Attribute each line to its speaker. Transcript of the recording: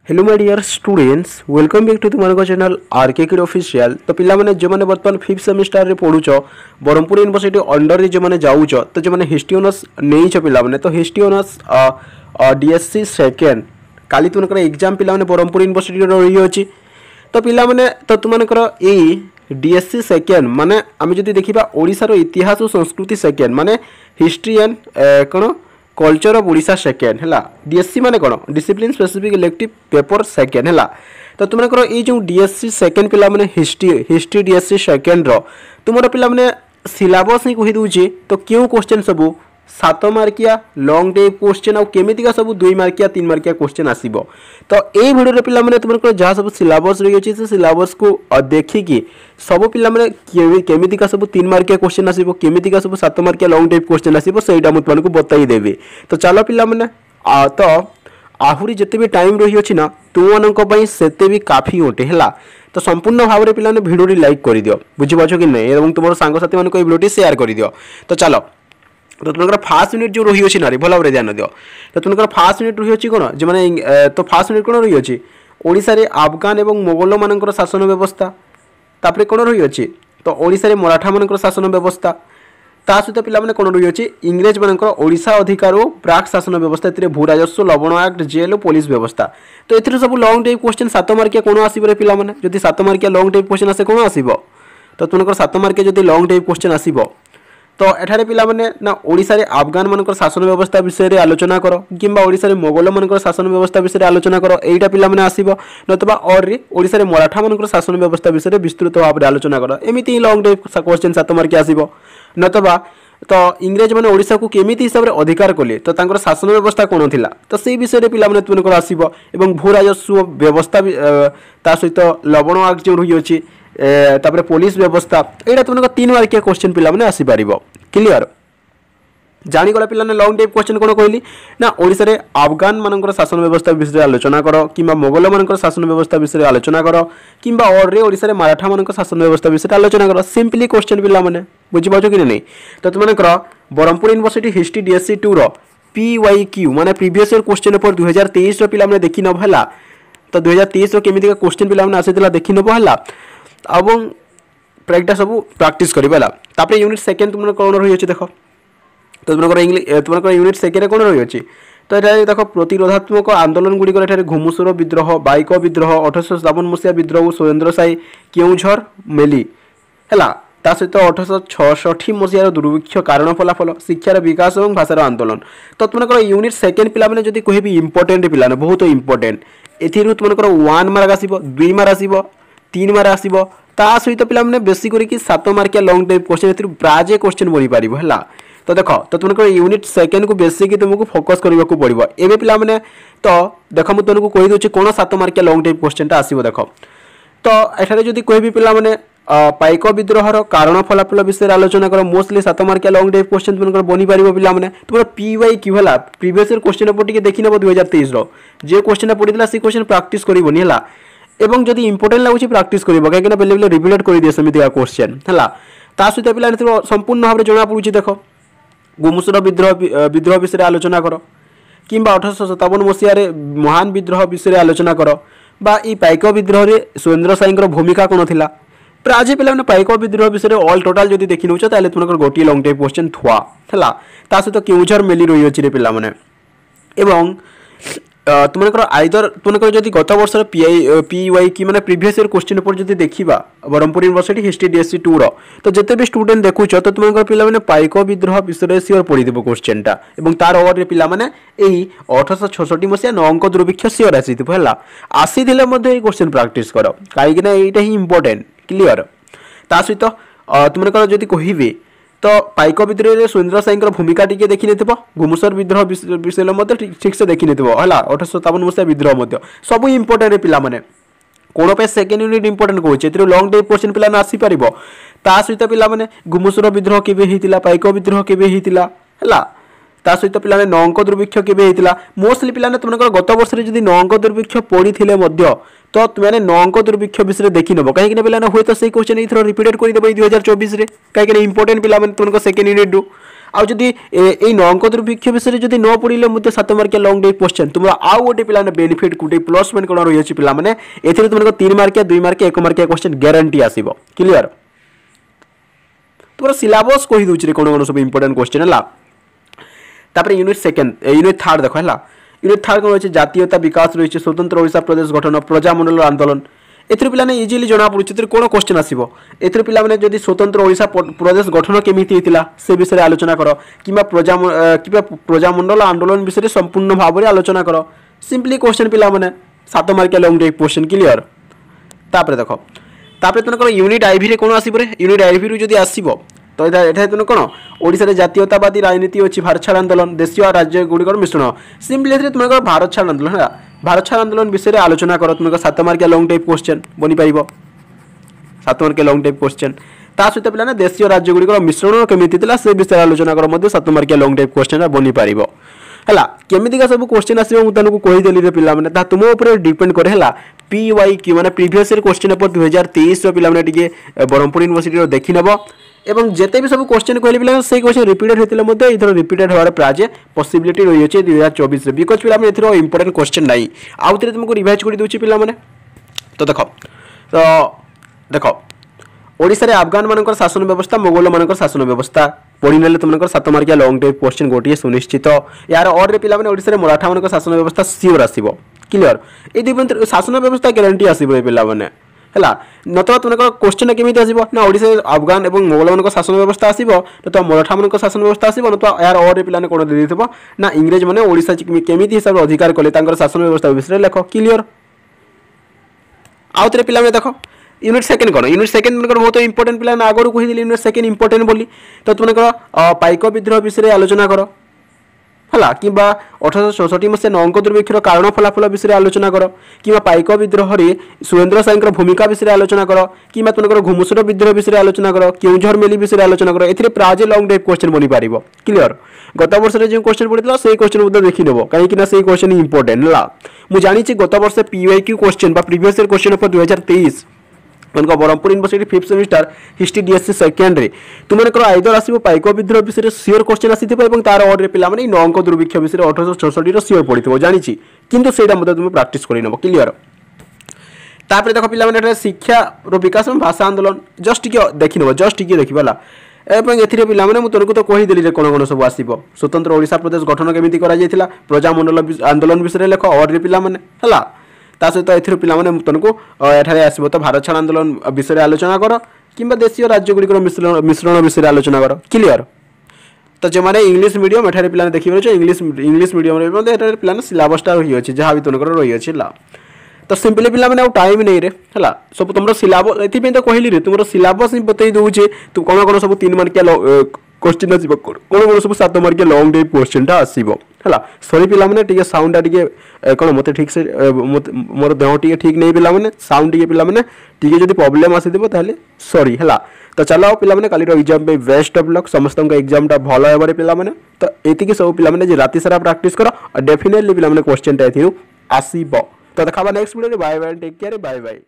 Speaker 1: Hello my dear students welcome back to तुम channel RK Kid Official. तो पिला माने जो माने वर्तमान 5th सेमेस्टर रे पढुछ ब्रह्मपुर यूनिवर्सिटी अंडर रे जो माने जाउछ तो जो माने हिस्ट्री ऑनर्स नेइछ पिला माने तो हिस्ट्री ऑनर्स डीएससी सेकंड काली तुमनकर एग्जाम पिला माने ब्रह्मपुर यूनिवर्सिटी रे रही अछि। तो पिला माने तो तुमनकर ए डीएससी सेकंड माने आमे जदि देखिबा ओडिसा रो इतिहास और संस्कृति सेकंड माने history and cone culture of Odisha second है डीएससी माने कौन discipline specific elective paper second है। तो तुमको ये जो डीएससी सेकेंड पिला माने हिस्ट्री डीएससी सेकेंड रो तुम पिला माने सिलेबस ही कही दूची। तो क्यों क्वेश्चन सबू 7 मार्किया लॉन्ग टाइप क्वेश्चन आउ केमितिका सब 2 मार्किया 3 मार्किया क्वेश्चन आसीबो। तो ए वीडियो रे पिला माने तुमको जहाँ सब सिलेबस रही अछि से सिलेबस को देखिकी सब पिला माने केमितिका सब 3 मार्किया क्वेश्चन आसीबो केमितिका सब 7 मार्किया लॉन्ग टाइप क्वेश्चन आसीबो सेटा मु तुमको बताई देबी। तो चलो पिला माने तो आहुरी जते भी टाइम रही अछि ना तुमनको पई सेते भी काफी होटे हैला। तो संपूर्ण भाव में पिला वीडियो टी लाइक कर दियो बुझी पाछो कि नहीं एवं तुम सांग साथी मानको ए वीडियो टी शेयर कर दियो। तो चलो तो तुमको फास्ट यूनिट जो रही है ना भल भाव ध्यान दियो। तो तुमको फास्ट यूनिट रही है कौन जो मैंने तो फास्ट यूनिट कौन रही है ओडिशा रे अफगान और मोगल मान शासन व्यवस्था तापर कौन रही है तो ओडिशा रे मराठा मान शासन व्यवस्था ता सहित पिला माने कौन रही है इंग्रेज मान ओडिशा अधिकार और प्राक शासन व्यवस्था ए भू राजस्व लवण एक्ट जेल और पुलिस व्यवस्था। तो ए सब लॉन्ग टाइप क्वेश्चन 7 मार्किया कौन आसो पिला माने जदि 7 मार्किया लॉन्ग टाइप क्वेश्चन आसे कौन आसो तो तुमको 7 मार्किया जदि लॉन्ग टाइप क्वेश्चन आसो तो एठारे पिला माने ना ओडिशा रे अफगान मानकर शासन व्यवस्था विषय रे आलोचना करो किंबा ओडिशा रे मोगल मानकर शासन व्यवस्था विषय रे आलोचना करो एटा पिला माने आसीबो नतबा और रे ओडिशा रे मराठा मानकर शासन व्यवस्था विषय रे विस्तृत भाव रे आलोचना करो एमिति लॉन्ग टाइप क्वेश्चन 7 मार्क आसीबो। नतबा तो इंग्रेज माने ओडिशा को केमिति हिसाब रे अधिकार कले तो तांकर शासन व्यवस्था कोन थिला तो सेही विषय रे पिला माने तुमको आसीबो एवं भू राजस्व व्यवस्था ता सहित लवण एक्ट जो रही अछि तापर पुलिस व्यवस्था एटा तुमको 3 मार्किया क्वेश्चन पिला माने आसी पारिबो। क्लियर जानी गला पिला ने लॉन्ग टाइप क्वेश्चन कोन कहली ना ओडिसा रे अफगान मानकर शासन व्यवस्था विषय आलोचना करो किंबा मोगल मानकर शासन व्यवस्था विषय आलोचना करो किंबा और रे ओडिसा रे मराठा मानकर शासन व्यवस्था विषय आलोचना करो सिंपली क्वेश्चन पिला माने बुझि पाछो कि नहीं। तो तुमनकर ब्रह्मपुर यूनिवर्सिटी हिस्ट्री डीएससी 2 रो पीवाईक्यू माने प्रीवियस ईयर क्वेश्चन पेपर 2023 रो पिला माने देखि न भला। तो 2023 रो केमिति का क्वेश्चन पिला माने आसेतला देखि न भला एवं प्रैक्टिस सब प्रैक्टिस करिबला। तापर यूनिट सेकंड तुमन कोन रही अछि देखो तो तुमनकर यूनिट सेकंड कोन रही अछि तो एटा देखो प्रतिरोधात्मक आंदोलन गुडी को एठारे घुमुसुर विद्रोह बाइक विद्रोह 1857 मसिया विद्रोह सुरेंद्र साई केउझर मेली हैला ता सहित 1866 मसिया दुर्भिक्ष कारण फलाफल शिक्षार विकास और भाषार आंदोलन। तो तुमनकर यूनिट सेकंड पिला माने जदी कहबी इंपोर्टेंट पिला ने बहुत इंपोर्टेंट एथिरु तुमनकर 1 मार्क आसीबो 2 मार्क आसीबो 3 मार्क आसीबो ता सहित पिला माने बेसी करी कि 7 मार्किया लॉन्ग टाइप क्वेश्चन एथिरु प्राजे क्वेश्चन बनी पारिबो हैला। तो देखो तो तुमको यूनिट सेकंड को बेसी कि तुमको फोकस करबा को पड़िबो एबे पिला माने। तो देखो मु तुमको कहि दोछि कोन 7 मार्किया लॉन्ग टाइप क्वेश्चन ता आसीबो देखो तो एठारे जदी कहबी पिला माने पाइक विद्रोह कारण फलाफल विषय आलोचना करो मोस्टली 7 मार्किया लॉन्ग टाइप क्वेश्चन तुमको बनी पारिबो पिला माने तुमरो पीवाईक्यू हला प्रीवियस ईयर क्वेश्चन पेपर टिके देखि नबो 2023 रो जे क्वेश्चन पडितला से क्वेश्चन प्रैक्टिस करिबोनी हला एवं जदि इंपोर्टेंट लागुची प्रैक्टिस करिबो काहे कि ना बेले बेले रिपीट करि दिए समिति का क्वेश्चन हला ता सहित पिला संपूर्ण भाव जना पडुची देखो गुमुसुर विद्रोह विषय आलोचना करो किंबा 1857 मसिया रे महान विद्रोह विषय आलोचना करो बा ई पाइक विद्रोह रे सुरेंद्र साईंकर भूमिका कोन थिला प्राजे पिला ने पाइक विद्रोह विषय ऑल टोटल जदि देखि नउछ ताले तुमकर गोटी लॉन्ग टाइप क्वेश्चन थुआ हला ता सहित केउझर मेली रही अछि रे पिला माने एवं तुमनकर आइदर तुमनकर जदि गत वर्ष पीवाई की माने प्रीवियस ईयर क्वेश्चन पेपर जदि देखिबा ब्रह्मपुर यूनिवर्सिटी हिस्ट्री डीएससी 2 रो तो जते भी स्टूडेंट देखुछ तो तुमनकर पिला माने पाइक विद्रोह विषय सियर पढि देबो क्वेश्चन टा एवं तार और रे पिला माने एई 1866 मसिया 9 अंक दुर्भिक्ष सियर आसीथिबो हला आसी दिले मध्ये ए क्वेश्चन प्रैक्टिस करो काहे कि ना एटा ही इंपोर्टेंट। क्लियर ता सहित तुमनकर जदि कहिबे तो पाइक विद्रोह रे सुरेंद्र साईंकर भूमिका टिके देखि नेथिबो गुमुसर विद्रोह विषय मध्ये ठीक से देखि नेथिबो हला 1857 मसिया विद्रोह मध्ये सब इंपोर्टेंट रे पिला माने कोन पे सेकंड यूनिट इंपोर्टेंट कहूचे एतिर लॉन्ग टाइप क्वेश्चन पिला ना आसी परिबो ता सहित पिला माने गुमुसर विद्रोह केबे हितिला पाइक विद्रोह केबे हितिला हला ता सहित पिला ने 9 अंक दुर्भिक्ष केबे हितिला मोस्टली पिला ने तुमनकर गत वर्ष रे जदी 9 अंक दुर्भिक्ष पड़ी थिले मध्ये तो तुमने 9 अंक दुर्भिक्ष विषय देखि नबो काहे कि पिला ने होय तो सेही क्वेश्चन इथरो रिपीटेड करि देबो 2024 रे काहे कि इंपोर्टेंट पिला माने तुमनको सेकंड यूनिट दु आदि ये 9 अंक दुर्भिक्ष विषय जब न पढ़ले मध्य 7 मार्किया लंग टाइप क्वेश्चन तुम आउ गोटे पिला बेनिफिट गोटे प्लस पॉइंट कौन रही है पे ए तुम 3 मार्किया 2 मार्किया 1 मार्किया क्वेश्चन ग्यारंटी आसो क्लियर तुम सिलेबस कही दूसरे कौन कौन सब इंपोर्टेंट क्वेश्चन है तापर यूनिट सेकेंड यूनिट थर्ड देख है यूनिट थर्ड कौन रही जातीयता विकास रही स्वतंत्र ओडिशा प्रदेश गठन प्रजामंडल आंदोलन एथि पे इजिली जना पड़े कौन क्वेश्चन आसो एथि पे जब स्वतंत्र ओडिशा प्रदेश गठन केमिति होता से विषय आलोचना कर कि प्रजामंडल आंदोलन विषय संपूर्ण भाव में आलोचना कर सिंपली क्वेश्चन पे 7 मार्किया लंग टाइप क्वेश्चन क्लियर तापर देख तापर तुम यूनिट आईवी कौन आसो यूनिट आईवी जब आसो तो ये तुम कौन ओडिशा जातीयतावादी राजनीति अच्छी भारत छाड़ आंदोलन देशीय राज्य गुड़िकर मिश्रण सिंपली तुम भारत छाड़ आंदोलन है भारत छाड़ आंदोलन विषय आलोचना कर तुम 7 मार्किया लंग टाइप क्वेश्चन बनी पार 7 मार्किया लंग टाइप क्वेश्चन ता सहित पे देशीय राज्य गुड़िकर मिश्रण केमिति से विषय आलोचना कर 7 मार्किया लंग टाइप क्वेश्चन बनी पार है केमितिका सब क्वेश्चन आसो मुझे तुमको कहीदेली पे तुम उपर डिपेंड करे है PYQ माने प्रीवियस ईयर क्वेश्चन पेपर 2023 पे ब्रह्मपुर यूनिवर्सिटी देखी नब एवं जिते भी सब क्वेश्चन कहले से क्वेश्चन रिपीटेड होते इधर रिपीटेड होवार प्राय पॉसिबिलिटी रही है 2024 में बिकज पे इंपोर्टेंट क्वेश्चन नहीं आउ थे तुमको रिवाइज कर दूसरी पे तो देख ओडिशा रे अफगान मान शासन व्यवस्था मोगल मान शासन व्यवस्था पढ़ी ना तुम 7 मार्किया लंग टाइप क्वेश्चन गोटे सुनिश्चित यार और पे ओडिशा रे मराठा मान शासन व्यवस्था सियोर आसो क्लियर ये शासन व्यवस्था ग्यारंटी आसो ये पे है नतवा तुम क्वेश्चन केमी आसो ना ओडिशा अफगान और मोगल मान शासन व्यवस्था आसो तो मराठा मान शासन व्यवस्था आसो नतवा यार और पे कौन दे ना इंग्रेज मैंने ओडिशा केमी हिसाब से अधिकार कले शासन व्यवस्था विषय लेख क्लियर आउ थे पे देख यूनिट सेकेंड कौन यूनिट सेकेंड बहुत इंपोर्टेंट पे आगुरी कहीदेली यूनिट सेकेंड इंपोर्टेंट बोली तो तुम पाइक विद्रोह विषय आलोचना कर है कि 1864 मसीहा 9 अंक दुर्भिक्षर कारण फलाफल विषय आलोचना कर कि पाइक विद्रोह सुरेंद्र साईं भूमिका विषय आलोचना कर कि तुम घुमुसर विद्रोह विषय आलोचना कर केउझर मेली विषय आलोचना कर ए प्राय लंग टाइप क्वेश्चन बनी पार क्लियर गत वर्ष जो क्वेश्चन पड़ा से क्वेश्चन देखी नब कहीं से क्वेश्चन इंपोर्टेंट है मुझे जानी गत वर्ष PYQ question previous year question paper 2023 उनका Brahmapur university 5th semester history DSC second रे तुमको आइदर आसो पाइक विद्रोह विषय सियोर क्वेश्चन आसी तार और पे 9 अंक दुर्भिक्ष विषय 1864 सियोर पड़ी जानी किंतु से तुम प्राक्ट कर नब क्लियर तापर देख पे शिक्षा विकास भाषा आंदोलन जस्ट टी देखी नब जस्ट टी देखा एथि पे तुमको तो कहीदेली कौन कौन सब आसो स्वतंत्र ओडिशा प्रदेश गठन केमी प्रजामंडल आंदोलन विषय लेख और पे सहित ए पे तुमको एठारे आसो तो भारत छाड़ आंदोलन विषय आलोचना कर कि देशीय राज्य गुड़िकर मिश्रण विषय आलोचना कर क्लियर तो जो मैंने इंग्लिश मीडियम एठारे पे देखिए इंग्लिश मीडियम पे सिलेबसटा रही है जहाँ भी तुमको रही है तो सिंपली पे टाइम नहीं रे है सब तुम सिलेबस ये तो कहली रे तुम सिलेबस ही बतई दूचे तू कौन कौन सब 3 मार्किया क्वेश्चन आसो कौन कौन सब 7 मार्किया लंग टाइप क्वेश्चन आसो है सॉरी पे साउंडा टे कौन मत ठीक से मोर देह टे ठीक नहीं पे साउंड टे पे प्रोब्लेम आसो सॉरी है तो चलो पे कल एग्जाम पे बेस्ट ऑफ लक समस्त एग्जाम भल हे पे तो ये सब पे राति सारा प्राक्ट कर डेफिनेटली पे क्वेश्चन आसो तो देखा next video bye bye take care bye bye.